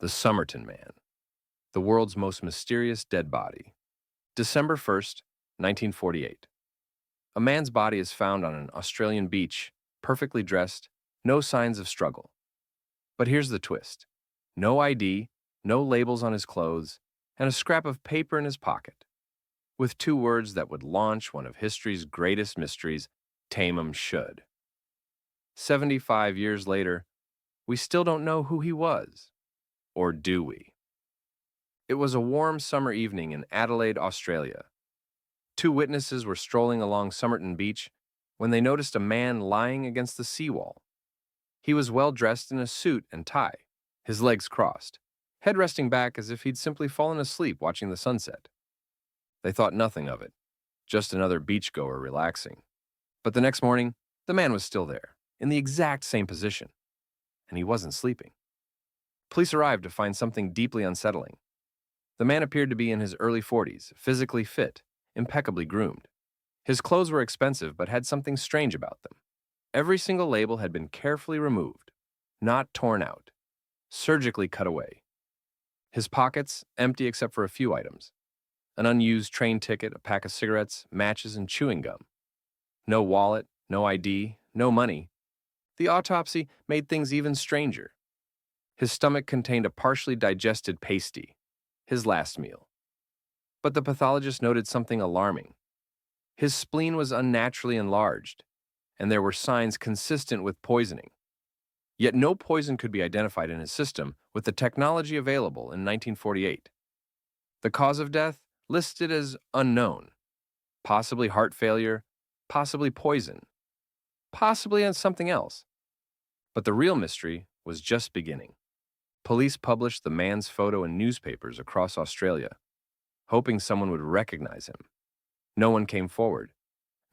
The Somerton Man, the world's most mysterious dead body. December 1st, 1948. A man's body is found on an Australian beach, perfectly dressed, no signs of struggle. But here's the twist. No ID, no labels on his clothes, and a scrap of paper in his pocket. With two words that would launch one of history's greatest mysteries, Tamám Shud. 75 years later, we still don't know who he was. Or do we? It was a warm summer evening in Adelaide, Australia. Two witnesses were strolling along Somerton Beach when they noticed a man lying against the seawall. He was well dressed in a suit and tie, his legs crossed, head resting back as if he'd simply fallen asleep watching the sunset. They thought nothing of it, just another beachgoer relaxing. But the next morning, the man was still there, in the exact same position, and he wasn't sleeping. Police arrived to find something deeply unsettling. The man appeared to be in his early 40s, physically fit, impeccably groomed. His clothes were expensive but had something strange about them. Every single label had been carefully removed, not torn out, surgically cut away. His pockets empty except for a few items. An unused train ticket, a pack of cigarettes, matches, and chewing gum. No wallet, no ID, no money. The autopsy made things even stranger. His stomach contained a partially digested pasty, his last meal. But the pathologist noted something alarming. His spleen was unnaturally enlarged, and there were signs consistent with poisoning. Yet no poison could be identified in his system with the technology available in 1948. The cause of death listed as unknown, possibly heart failure, possibly poison, possibly on something else. But the real mystery was just beginning. Police published the man's photo in newspapers across Australia, hoping someone would recognize him. No one came forward.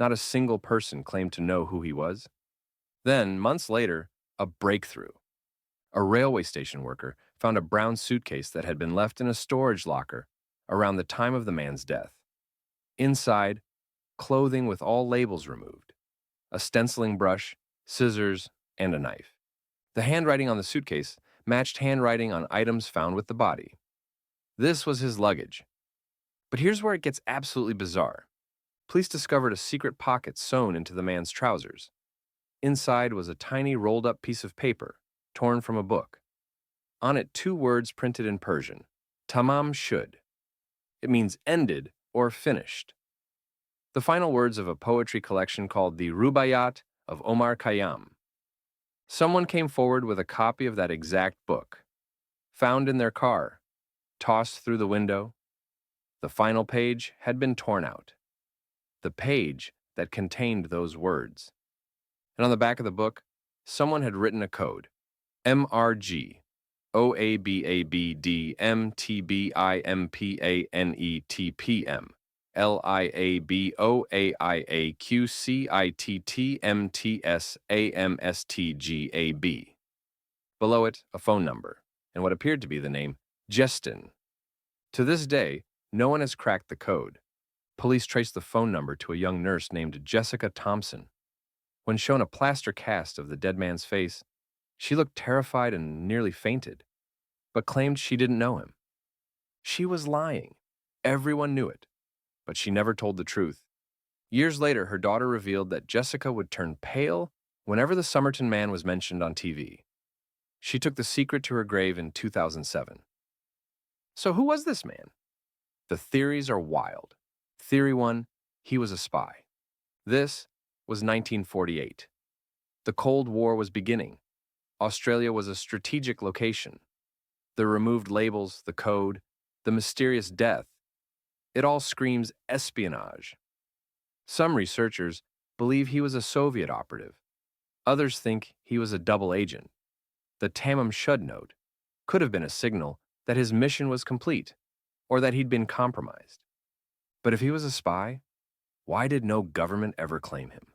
Not a single person claimed to know who he was. Then, months later, a breakthrough. A railway station worker found a brown suitcase that had been left in a storage locker around the time of the man's death. Inside, clothing with all labels removed, a stenciling brush, scissors, and a knife. The handwriting on the suitcase matched handwriting on items found with the body. This was his luggage. But here's where it gets absolutely bizarre. Police discovered a secret pocket sewn into the man's trousers. Inside was a tiny rolled-up piece of paper, torn from a book. On it, two words printed in Persian, Tamám Shud. It means ended or finished. The final words of a poetry collection called the Rubaiyat of Omar Khayyam. Someone came forward with a copy of that exact book, found in their car, tossed through the window. The final page had been torn out. The page that contained those words. And on the back of the book, someone had written a code, MRG, OABABD MTBIMPANETPM, LIABOAIAQCITTMTSAMSTGAB. Below it, a phone number, and what appeared to be the name, Justin. To this day, no one has cracked the code. Police traced the phone number to a young nurse named Jessica Thompson. When shown a plaster cast of the dead man's face, she looked terrified and nearly fainted, but claimed she didn't know him. She was lying. Everyone knew it, but she never told the truth. Years later, her daughter revealed that Jessica would turn pale whenever the Somerton Man was mentioned on TV. She took the secret to her grave in 2007. So who was this man? The theories are wild. Theory 1, he was a spy. This was 1948. The Cold War was beginning. Australia was a strategic location. The removed labels, the code, the mysterious death, it all screams espionage. Some researchers believe he was a Soviet operative. Others think he was a double agent. The Tamám Shud note could have been a signal that his mission was complete or that he'd been compromised. But if he was a spy, why did no government ever claim him?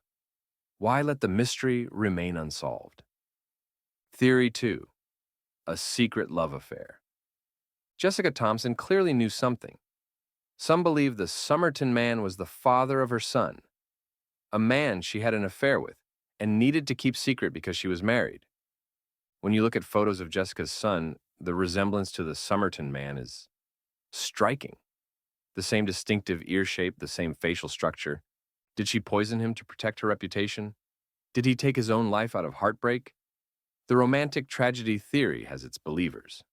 Why let the mystery remain unsolved? Theory 2, a secret love affair. Jessica Thompson clearly knew something. Some believe the Somerton Man was the father of her son, a man she had an affair with and needed to keep secret because she was married. When you look at photos of Jessica's son, the resemblance to the Somerton Man is striking. The same distinctive ear shape, the same facial structure. Did she poison him to protect her reputation? Did he take his own life out of heartbreak? The romantic tragedy theory has its believers.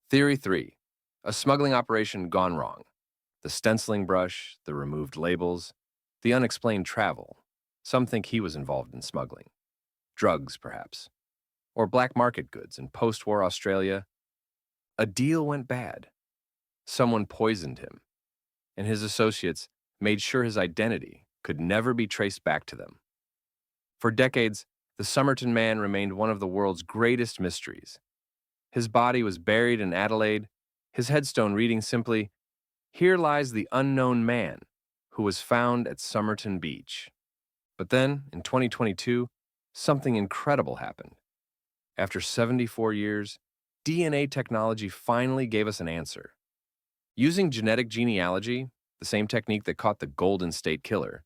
Theory 3. A smuggling operation gone wrong. The stenciling brush, the removed labels, the unexplained travel. Some think he was involved in smuggling. Drugs, perhaps. Or black market goods in post-war Australia. A deal went bad. Someone poisoned him, and his associates made sure his identity could never be traced back to them. For decades, the Somerton Man remained one of the world's greatest mysteries. His body was buried in Adelaide, his headstone reading simply, "Here lies the unknown man who was found at Somerton Beach." But then, in 2022, something incredible happened. After 74 years, DNA technology finally gave us an answer. Using genetic genealogy, the same technique that caught the Golden State Killer,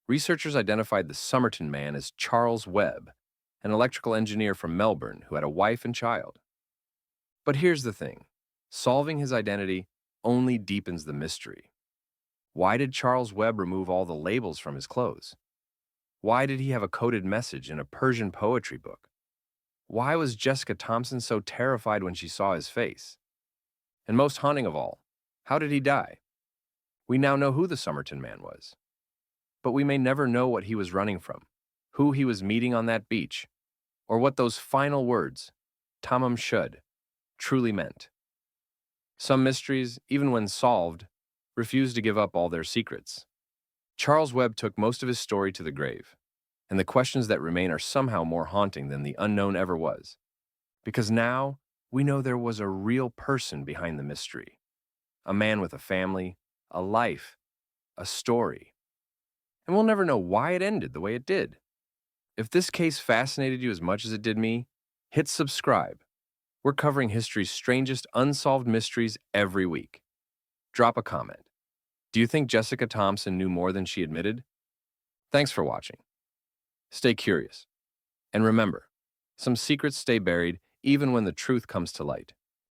researchers identified the Somerton Man as Charles Webb, an electrical engineer from Melbourne who had a wife and child. But here's the thing. Solving his identity only deepens the mystery. Why did Charles Webb remove all the labels from his clothes? Why did he have a coded message in a Persian poetry book? Why was Jessica Thompson so terrified when she saw his face? And most haunting of all, how did he die? We now know who the Somerton Man was. But we may never know what he was running from, who he was meeting on that beach, or what those final words, Tamám Shud, truly meant. Some mysteries, even when solved, refuse to give up all their secrets. Charles Webb took most of his story to the grave, and the questions that remain are somehow more haunting than the unknown ever was. Because now, we know there was a real person behind the mystery. A man with a family, a life, a story. And we'll never know why it ended the way it did. If this case fascinated you as much as it did me, hit subscribe. We're covering history's strangest unsolved mysteries every week. Drop a comment. Do you think Jessica Thompson knew more than she admitted? Thanks for watching. Stay curious. And remember, some secrets stay buried even when the truth comes to light.